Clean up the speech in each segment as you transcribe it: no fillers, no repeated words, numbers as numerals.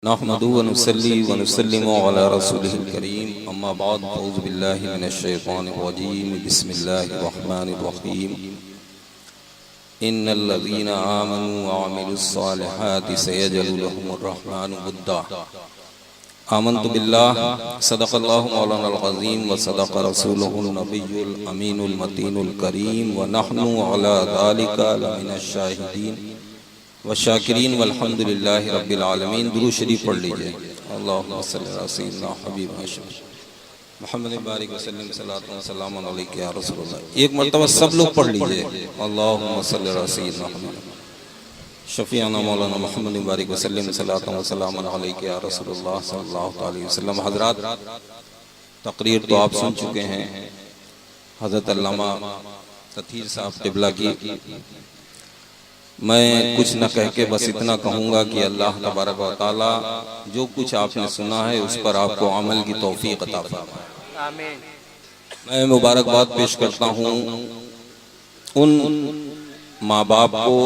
नहमदुहु व नुसल्ली व नुसल्लिमु अला रसूलिहिल करीम अम्मा बाद अऊज़ु बिल्लाहि मिनश शैतानिर रजीम बिस्मिल्लाहिर रहमानिर रहीम इन्नल लज़ीना आमनु व अमिलुस सालिहाति सयजअलु लहुमुर रहमानु वुद्दा आमन्तु बिल्लाहि सदक़ल्लाहु मौलानाल अज़ीम व सदक़ रसूलुहुन नबियुल अमीनुल मतीनुल करीम व नहनु अला ज़ालिका लमिनश शाहिदीन व शाकिरीन वल्हम्दुलिल्लाहि रब्बिल आलमीन। दुरूद शरीफ पढ़ लीजिए। अल्लाहुम्मा सल्लि अला सय्यिदिना हबीबिना मुहम्मद बारिक वसल्लम सल्लल्लाहु अलैहि वसल्लम अलैका या रसूलल्लाह। एक मर्तबा सब लोग पढ़ लीजिए। अल्लाहुम्मा सल्लि अला सय्यिदिना शफीअना मौलाना मुहम्मद बारिक वसल्लम सल्लल्लाहु अलैहि वसल्लम अलैका या रसूलल्लाह सल्लल्लाहु अलैहि वसल्लम। हज़रात, तकरीर तो आप सुन चुके हैं हज़रत अल्लामा तथीर साहब क़िबला की। मैं कुछ न कह के बस इतना कहूँगा कि अल्लाह तबारक व तआला जो कुछ आपने सुना है उस पर आपको अमल की तौफीक अता फरमाए। आमीन। मैं मुबारकबाद पेश करता हूँ उन माँ बाप को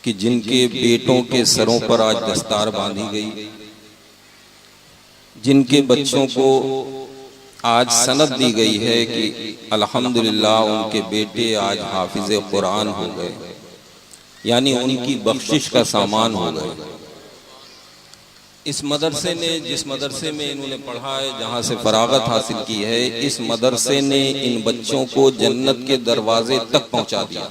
कि जिनके बेटों के सरों पर आज दस्तार बांधी गई, जिनके बच्चों को आज सनद दी गई है कि अल्हम्दुलिल्लाह उनके बेटे आज हाफिज़े कुरान हो गए, यानी उनकी बख्शिश का सामान हो गए। इस मदरसे ने, जिस मदरसे में इन्होंने पढ़ा है, जहाँ से फरागत हासिल की है, इस मदरसे ने इन बच्चों को जन्नत के दरवाजे तक पहुँचा दिया।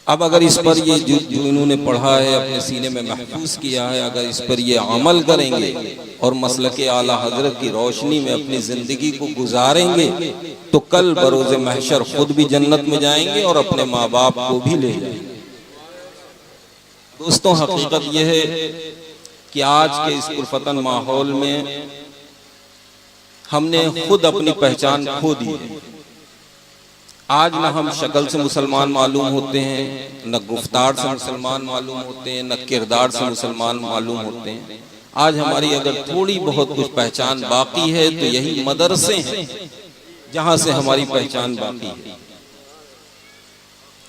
अब अगर इस पर ये जो इन्होंने पढ़ा है, अपने सीने में महफूज किया है, अगर इस पर ये अमल करेंगे और मसलके आला हजरत की रोशनी में अपनी जिंदगी को गुजारेंगे तो कल बरोज़े महशर खुद भी जन्नत में जाएंगे और अपने माँ बाप को भी ले जाएंगे। दोस्तों, हकीकत यह है कि आज के इस पुरफतन माहौल में हमने खुद अपनी पहचान खो दी है। आज न हम शक्ल से मुसलमान मालूम होते हैं, न गुफ्तार से मुसलमान मालूम होते हैं, न किरदार से मुसलमान मालूम होते हैं। आज हमारी अगर थोड़ी बहुत कुछ पहचान बाकी है तो यही मदरसे हैं जहां से हमारी पहचान बाकी है,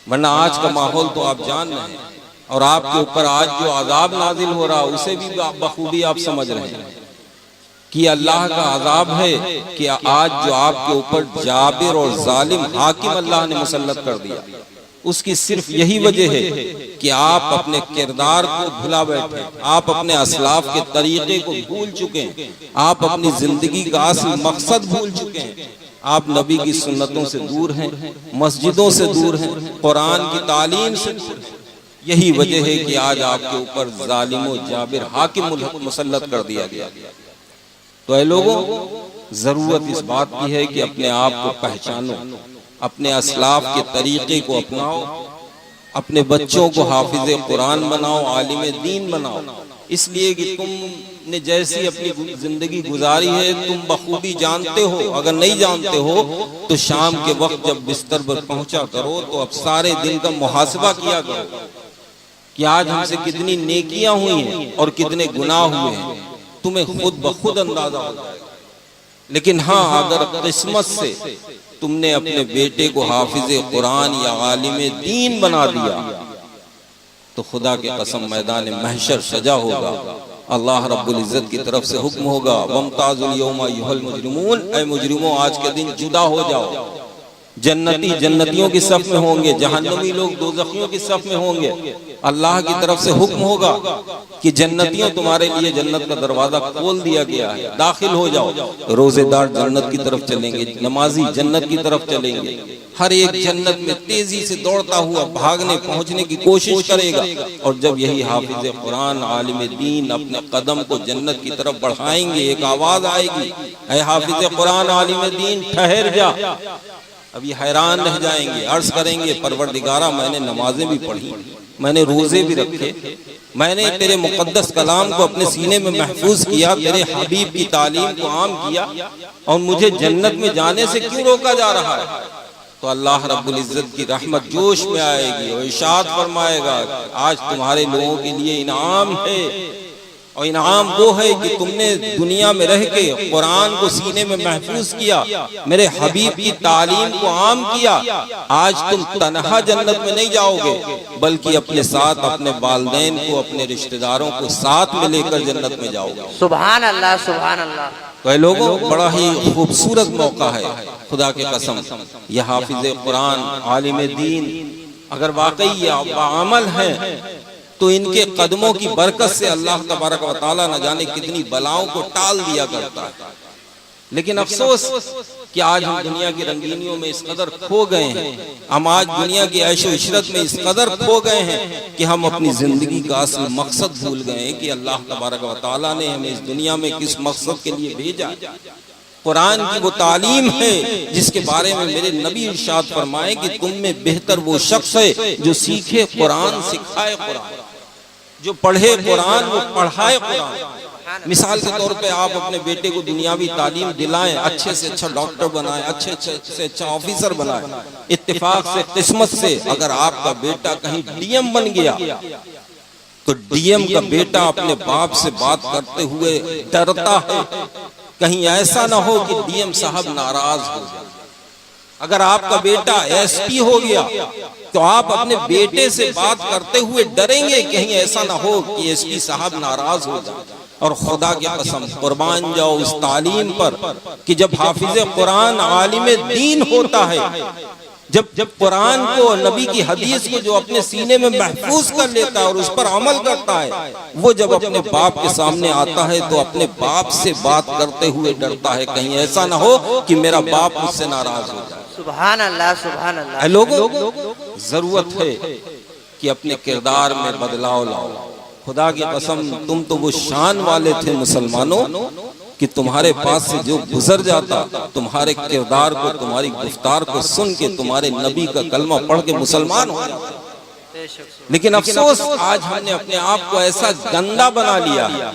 वरना आज का माहौल तो आप जान रहे हैं। और आपके ऊपर आज जो अजाब नाजिल हो रहा है उसे भी बखूबी आप समझ रहे हैं कि अल्लाह का अजाब है कि आज जो आपके ऊपर जाबिर और जालिम हाकिम अल्लाह ने मुसल्लत कर दिया, उसकी सिर्फ यही वजह है कि आप अपने किरदार को भुला बैठे, आप अपने असलाफ के तरीके को भूल चुके हैं, आप अपनी जिंदगी का असल मकसद भूल चुके हैं। आप नबी की सुन्नतों से दूर हैं, मस्जिदों से दूर हैं, कुरान की तालीम से दूर हैं। यही वजह है कि आज आपके ऊपर जालिम और जाबिर हाकिम मुसल्लत कर दिया गया। तो ऐ लोगों, जरूरत इस बात की है कि अपने आप को पहचानो, अपने असलाफ के तरीके को अपनाओ, अपने बच्चों को हाफिज़े कुरान बनाओ, आलिम दीन बनाओ। इसलिए कि तुमने जैसी अपनी जिंदगी गुजारी है तुम बखूबी जानते हो। अगर नहीं जानते हो तो शाम के वक्त जब बिस्तर पर पहुंचा करो तो अब सारे दिन का मुहासबा किया करो कि आज हमसे कितनी नेकियां हुई हैं और कितने गुनाह हुए हैं। तुम्हें खुद ब खुद अंदाजा हो जाएगा। लेकिन हाँ, अगर किस्मत से तुमने अपने बेटे को हाफिज़े कुरान या आलिम दीन बना दिया तो खुदा के कसम मैदान महशर सजा होगा। अल्लाह रब्बुल इज्जत की तरफ से हुक्म होगा, वमताजुल यौमा अय्युहल मुजरिमून, ऐ मुजरिमों आज के दिन जुदा हो जाओ। जन्नती जन्नतियों की सफ में होंगे, जहन्नमी लोग दोज़खियों की सफ में होंगे। अल्लाह की तरफ से हुक्म होगा कि जन्नतियों तुम्हारे लिए जन्नत का दरवाजा खोल दिया गया है, दाखिल हो जाओ। रोजेदार जन्नत की तरफ चलेंगे, नमाजी जन्नत की तरफ चलेंगे। हर एक जन्नत में तेजी से दौड़ता हुआ भागने पहुंचने की कोशिश करेगा। और जब यही हाफिज़े कुरान आलिम दीन अपने कदम को जन्नत की तरफ बढ़ाएंगे, एक आवाज आएगी, ऐ हाफिज़े कुरान आलिम दीन ठहर जा। अभी हैरान रह जाएंगे, अर्ज करेंगे, परवरदिगारा मैंने नमाजें भी पढ़ी, मैंने रोजे भी रखे, मैंने तेरे मुकद्दस कलाम को अपने सीने में महफूज किया, तेरे हबीब की तालीम को आम किया, और मुझे जन्नत में जाने से क्यों रोका जा रहा है? तो अल्लाह रब्बुल इज्जत की रहमत जोश में आएगी और इरशाद फरमाएगा, आज तुम्हारे लोगों के लिए इनाम है और इनाम वो है कि तुमने दुनिया में रह के कुरान को सीने में महफूज किया, मेरे हबीब की तालीम को आम किया। आज तुम तन्हा जन्नत में नहीं जाओगे, बल्कि अपने साथ अपने वालिदैन को, अपने रिश्तेदारों को साथ में लेकर जन्नत में जाओगे। सुभान अल्लाह, सुभान अल्लाह। तो लोगों, बड़ा ही खूबसूरत मौका है, खुदा के कसम। यह हाफिज कुरान, आलिम दीन अगर वाकई ये अमल है तो इनके कदमों की बरकत से अल्लाह तबारक व तआला न जाने कितनी बलाओं को टाल दिया करता है। लेकिन अफसोस कि आज हम दुनिया की रंगीनियों में इस कदर खो गए हैं, हम आज दुनिया की ऐशो इशरत में इस कदर खो गए हैं कि हम अपनी जिंदगी का असल मकसद भूल गए हैं कि अल्लाह तबारक व तआला ने हमें इस दुनिया में किस मकसद के लिए भेजा। कुरान की वो तालीम है जिसके बारे में मेरे नबी इरशाद फरमाए कि तुम में बेहतर वो शख्स है जो सीखे कुरान, सिखाए कुरान, जो पढ़े कुरान, वो पढ़ाए कुरान। मिसाल के तौर पे आप अपने बेटे को दुनियावी तालीम दिलाएं, अच्छे से अच्छा डॉक्टर बनाएं, अच्छे से अच्छा ऑफिसर बनाएं। इत्तेफाक से, किस्मत से अगर आपका बेटा कहीं डीएम बन गया तो डीएम का बेटा अपने बाप से बात करते हुए डरता है, कहीं ऐसा ना हो कि डीएम साहब नाराज हो जाए। अगर आपका बेटा एसपी हो गया तो आप अपने बेटे से बात करते हुए डरेंगे, कहीं ऐसा ना हो कि एसपी साहब नाराज हो जाए। और खुदा की कसम कुर्बान जाओ उस तालीम पर कि जब हाफिज कुरान आलिम दीन होता है, जब कुरान को, नबी की हदीस को जो अपने सीने में महफूज कर लेता है और उस पर अमल करता है, वो जब अपने बाप के सामने आता है तो अपने बाप से बात करते हुए डरता है, कहीं ऐसा ना हो कि मेरा बाप मुझसे नाराज हो जाए। सुभान अल्लाह, सुभान अल्लाह। लोगों, जरूरत है कि अपने किरदार में बदलाव लाओ। खुदा की कसम, तुम तो वो शान वाले थे मुसलमानों कि तुम्हारे पास से जो गुजर जाता, तुम्हारे किरदार को, तुम्हारी गुफ्तार को सुन के तुम्हारे नबी का कलमा पढ़ के मुसलमान हो जाता। लेकिन अफसोस आज हमने अपने आप को ऐसा गंदा बना लिया।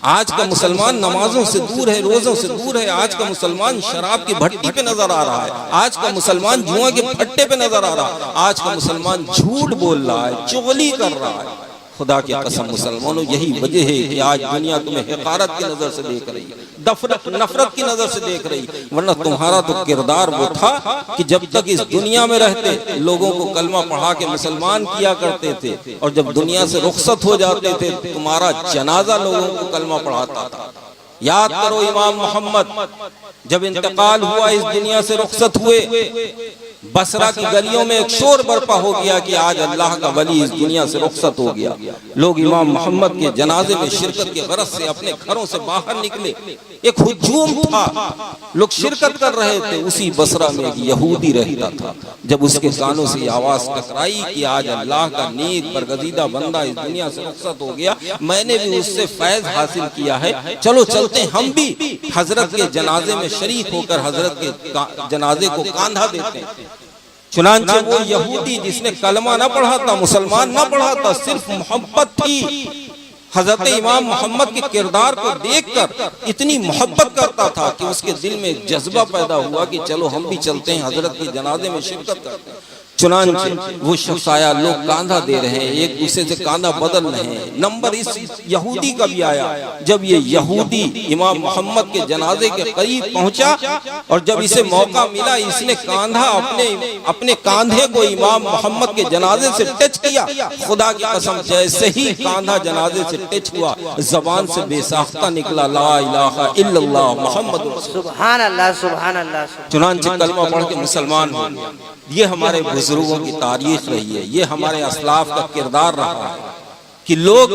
आज का मुसलमान नमाजों से दूर है, रोजों से दूर है। आज का मुसलमान शराब की भट्टी पे नजर आ रहा है। आज का मुसलमान जुआ के फट्टे पे नजर आ रहा है। आज का मुसलमान झूठ बोल रहा है, चुगली कर रहा है। खुदा की कसम मुसलमानों, यही वजह है कि आज दुनिया तुम्हें हिकारत की नजर से देख रही, नफरत की नजर से देख रही। वरना तुम्हारा तो किरदार वो था कि जब तक इस दुनिया में रहते लोगों को कलमा पढ़ा के मुसलमान किया करते थे, और जब दुनिया से रुखसत हो जाते थे तुम्हारा जनाजा लोगों को कलमा पढ़ाता था। याद करो इमाम मोहम्मद जब इंतकाल हुआ, इस दुनिया से रुखसत हुए, बसरा की गलियों में एक शोर बर्पा हो गया कि आज अल्लाह का वली इस दुनिया से रुखसत हो गया। लोग इमाम मोहम्मद के जनाजे में शिरकत के गरज से अपने घरों से बाहर निकले। एक हुजूम था, लोग शिरकत कर रहे थे। उसी बसरा में एक यहूदी रहता था। जब उसके कानों से आवाज टकराई कि आज अल्लाह का नेक बरगजीदा बंदा इस दुनिया से रुखसत हो गया, मैंने भी उससे फैज हासिल किया है, चलो चलते हम भी हजरत के जनाजे में शरीक होकर हजरत के जनाजे को कांधा देते हैं। चुनांचे वो यहूदी जिसने कलमा ना पढ़ा था, मुसलमान ना पढ़ा था, सिर्फ मोहब्बत थी, हजरत इमाम मोहम्मद के किरदार को देखकर इतनी मोहब्बत करता था कि उसके दिल में एक जज्बा पैदा हुआ कि चलो हम भी चलते हैं, हजरत के जनाजे में शिरकत करते हैं। चुनांचे वो शख्स आया, लोग कांधा दे रहे हैं, एक दूसरे से कांधा बदल रहे हैं। नंबर इस यहूदी का भी आया। जब ये यहूदी इमाम मोहम्मद के जनाजे के करीब पहुंचा और जब इसे मौका मिला, इसने कांधा अपने कांधे को इमाम मोहम्मद के जनाजे से टच किया। खुदा की कसम, जैसे ही कांधा जनाजे से टच हुआ, जबान से बेसाख्ता निकला, ला इलाहा इल्लल्लाह मुहम्मद सुभान अल्लाह, सुभान अल्लाह। चुनांचे कलमा पढ़ के मुसलमान हो। ये हमारे बुजुर्गों की तारीख रही है, ये हमारे असलाफ का किरदार रहा है कि लोग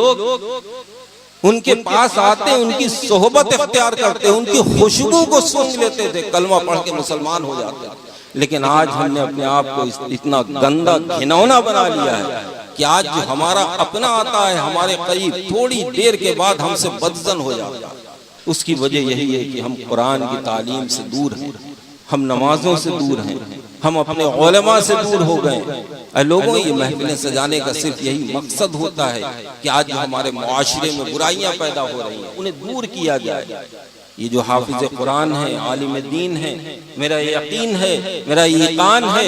उनके पास आते, उनकी सोहबत इख्तियार करते, उनकी खुशबू को सूंघ लेते थे, कलमा पढ़ के मुसलमान हो जाते। लेकिन आज हमने अपने आप को इतना गंदा घिनौना बना लिया है कि आज जो हमारा अपना आता है हमारे करीब, थोड़ी देर के बाद हमसे बदजन हो जाता है। उसकी वजह यही है कि हम कुरान की तालीम से दूर हैं, हम नमाजों से दूर हैं, हम अपने उलमा से दूर हो गए। लोगों, ये महफिलें सजाने का सिर्फ यही मकसद होता है कि आज जो हमारे मुआशरे में बुराइयां पैदा हो रही हैं उन्हें दूर किया जाए। ये जो हाफिज कुरान है, आलिम दीन है, मेरा यकीन है, मेरा ईकान है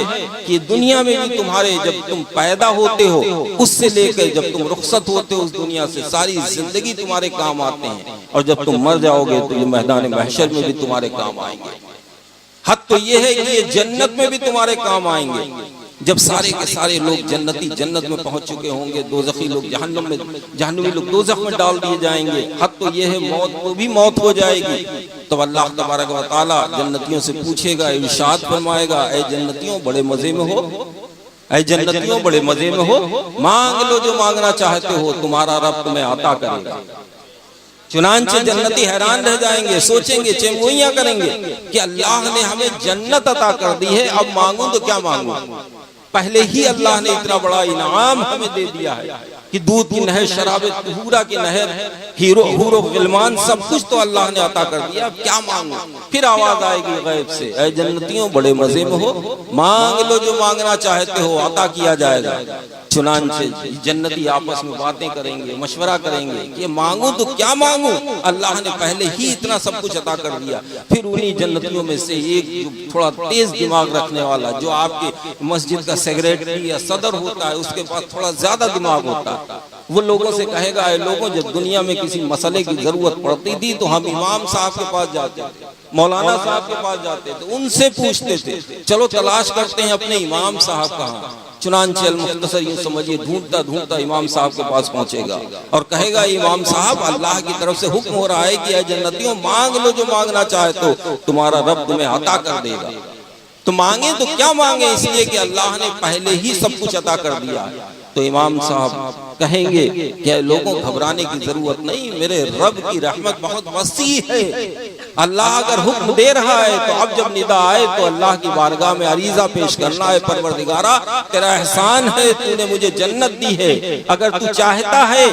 कि दुनिया में भी तुम्हारे, जब तुम पैदा होते हो उससे लेकर जब तुम रुखसत होते हो उस दुनिया से, सारी जिंदगी तुम्हारे काम आते हैं, और जब तुम मर जाओगे तो ये मैदान महशर में भी तुम्हारे काम आएंगे। हद तो ये है कि ये जन्नत में भी तुम्हारे काम आएंगे। जब सारे के सारे लोग जन्नती जन्नत में पहुंच चुके होंगे, दोज़खी लोग जहन्नम में, जहन्नमी लोग दोज़ख में डाल दिए जाएंगे। हद तो ये है मौत को भी मौत हो जाएगी। तो अल्लाह तबारक व तआला जन्नतियों से पूछेगा, इरशाद फरमाएगा, ऐ जन्नतियों बड़े मजे में हो, ऐ जन्नतियों बड़े मजे में हो, मांग लो जो मांगना चाहते हो, तुम्हारा रब तुम्हें अता करेगा। चुनांचे जन्नती हैरान रह जाएंगे, सोचेंगे, चेंगोइयां करेंगे कि अल्लाह ने हमें जन्नत अता कर दी है, अब मांगूं तो क्या मांगूं। पहले ही अल्लाह ने इतना बड़ा इनाम हमें दे दिया है कि दूध की नहर, शराब तहूरा की नहर, हीरो हूरो गिलमान, सब कुछ तो अल्लाह ने अता कर दिया, अब क्या मांगूं। फिर आवाज आएगी गैब से, ऐ जन्नतियों बड़े मजे में हो, मांग लो जो मांगना चाहते हो, अता किया जाएगा। चुनांचे जन्नती आपस में बातें करेंगे, मशवरा करेंगे कि मांगू तो क्या मांगू, अल्लाह ने पहले ही इतना सब कुछ अता कर दिया। फिर उन्हीं जन्नतियों में से एक जो थोड़ा तेज दिमाग रखने वाला, जो आपके मस्जिद का सेक्रेटरी या सदर होता है, उसके पास थोड़ा ज्यादा दिमाग होता है, वो लोगों से कहेगा, ऐ लोगों, जब दुनिया में किसी मसले की जरूरत पड़ती थी तो हम इमाम साहब के पास जाते थे, मौलाना साहब के पास जाते थे, उनसे पूछते थे, चलो तलाश करते हैं अपने इमाम साहब कहाँ। चुनांचे अल-मुख्तसर यूं समझिए, ढूंढता ढूंढता इमाम साहब के पास पहुंचेगा और कहेगा, इमाम साहब अल्लाह की तरफ से हुक्म हो रहा है कि ऐ जन्नतियों मांग लो जो मांगना चाहे तो तुम्हारा रब तुम्हें अता कर देगा। तो मांगे तो क्या मांगे, इसलिए कि अल्लाह ने पहले ही सब कुछ अता कर दिया है। तो इमाम साहब कहेंगे कि लोगों घबराने की जरूरत नहीं, मेरे रब की रहमत बहुत वसी है, अल्लाह अगर हुक्म दे रहा है तो अब जब निदा आए तो अल्लाह की बारगाह में अरीजा पेश करना है, परवरदिगारा तेरा एहसान है, तूने मुझे जन्नत दी है, अगर तू चाहता है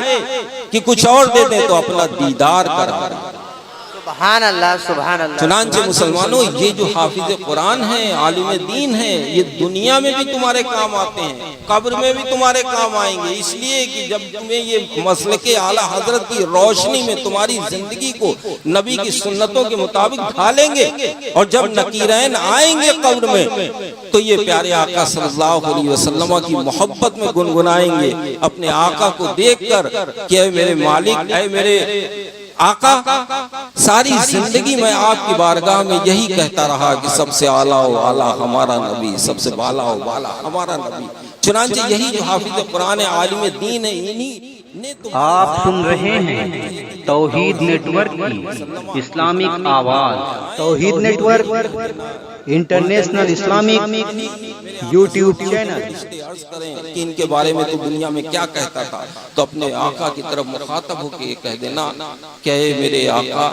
कि कुछ और दे दे तो अपना दीदार करा। सुभान अल्लाह, सुभान अल्लाह। चुनांचे मुसलमानों, ये जो हाफिज कुरान है, आलिम दीन है, ये दुनिया में भी तुम्हारे काम आते हैं, कब्र में भी तुम्हारे काम आएंगे। इसलिए कि जब तुम्हें ये मसलके आला हजरत की रोशनी में तुम्हारी जिंदगी को नबी की सुन्नतों के मुताबिक ढालेंगे, और जब नकीरैन आएंगे कब्र में तो ये प्यारे आका सल्लल्लाहु अलैहि वसल्लम की मोहब्बत में गुनगुनाएंगे, अपने आका को देखकर कि ऐ मेरे मालिक, ऐ मेरे आका, सारी जिंदगी मैं आपकी बारगाह में यही कहता रहा कि सबसे आला हो आला हमारा नबी, सबसे बाला हो बाला हमारा नबी। चुनांचे यही जो हाफिज कुरान है, आलिम दीन है, इन्हीं ने तो आप सुन रहे हैं तौहीद नेटवर्क की इस्लामिक आवाज। Tauheed network international Islamic YouTube channel. कि इनके बारे में तो दुनिया में क्या कहता था, तो अपने आका की तरफ मुखातब होके कह देना, क्या मेरे आका,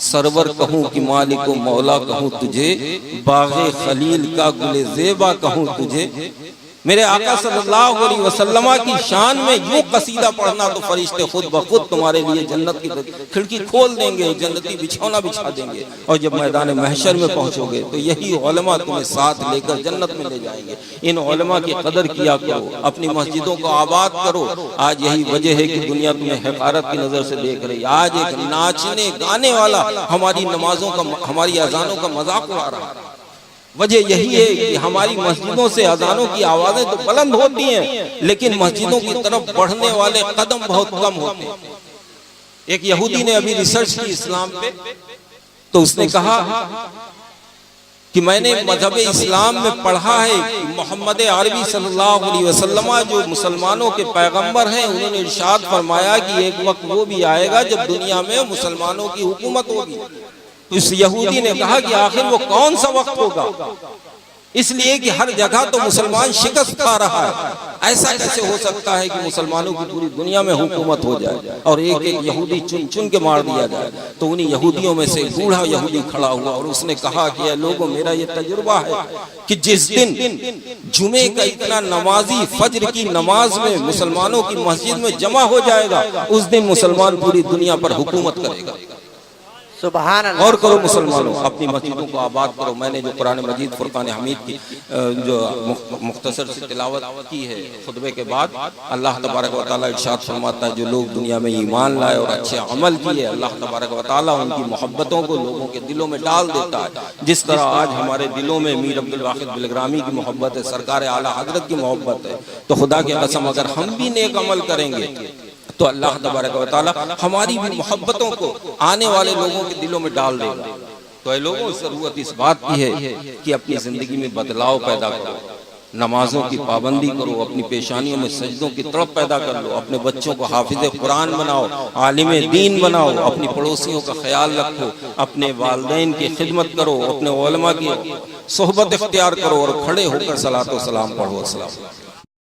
सरवर कहूँ कि मालिक मौला कहूँ तुझे, बाग़े खलील का गुले ज़ेबा कहूँ तुझे। मेरे आका सल्लल्लाहु अलैहि वसल्लम की शान में यूं कसीदा पढ़ना तो फरिश्ते खुद ब खुद तुम्हारे लिए जन्नत की खिड़की खोल देंगे, जन्नती बिछौना बिछा देंगे, और जब मैदान महशर में पहुंचोगे तो यही उलमा तुम्हें साथ लेकर जन्नत में ले जाएंगे। इन उलमा की कदर किया करो, अपनी मस्जिदों को आबाद करो। आज यही वजह है कि दुनिया तुम्हें हकारत की नजर से देख रही। आज एक नाचने गाने वाला हमारी नमाजों का, हमारी अजानों का मजाक उड़ा रहा है। वजह यही है कि हमारी मस्जिदों से अजानों की आवाजें तो बुलंद होती हैं, लेकिन मस्जिदों की तरफ बढ़ने वाले कदम बहुत कम होते हैं। एक यहूदी ने अभी रिसर्च की इस्लाम पे, तो उसने कहा कि मैंने मजहब इस्लाम में पढ़ा है कि मोहम्मद अरबी सल्लल्लाहु अलैहि वसल्लम जो मुसलमानों के पैगंबर हैं, उन्होंने इरशाद फरमाया कि एक वक्त वो भी आएगा जब दुनिया में मुसलमानों की हुकूमत होगी। इस यहूदी ने कहा कि आखिर वो कौन सा वक्त होगा, इसलिए कि हर जगह तो मुसलमान शिकस्त खा रहा है। ऐसा कैसे हो सकता है कि मुसलमानों की पूरी दुनिया में हुकूमत हो जाए और एक एक यहूदी चुन चुन के मार दिया जाए। तो उन्हीं यहूदियों में से बूढ़ा यहूदी खड़ा हुआ और उसने कहा कि लोगों, मेरा ये तजुर्बा है कि जिस दिन जुमे का इतना नमाजी फज्र की नमाज में मुसलमानों की मस्जिद में जमा हो जाएगा, उस दिन मुसलमान पूरी दुनिया पर हुकूमत करेगा। सुभान अल्लाह। और करो मुसलमानों, अपनी मस्जिदों को आबाद करो। मैंने जो कुरान मजीद फुरकान हमीद की जो मुख्तसर से तिलावत की है खुतबे के बाद, अल्लाह तबारक व तआला इरशाद फरमाता है जो लोग दुनिया में ईमान लाए और अच्छे अमल किए, अल्लाह तबारक व तआला उनकी मोहब्बतों को लोगों के दिलों में डाल देता है। जिस तरह आज हमारे दिलों में मीर अब्दुल वाहिद बिलग्रामी की मोहब्बत है, सरकार आला हजरत की मोहब्बत है, तो खुदा की कसम अगर हम भी नेक अमल करेंगे तो अल्लाह तबारक व तआला हमारी भी मोहब्बतों को आने वाले लोगों के दिलों में डाल देगा। तो लोगों जरूरत इस बात की है कि अपनी जिंदगी में बदलाव पैदा करो, नमाजों की पाबंदी करो, अपनी पेशानियों में सजदों की तड़प पैदा कर लो, अपने बच्चों को हाफिज कुरान बनाओ, आलिम दीन बनाओ, अपनी पड़ोसियों का ख्याल रखो, अपने वालिदैन की खिदमत करो, अपने उलमा की सोहबत इख्तियार करो और खड़े होकर सलातो सलाम पढ़ो। अस्सलाम।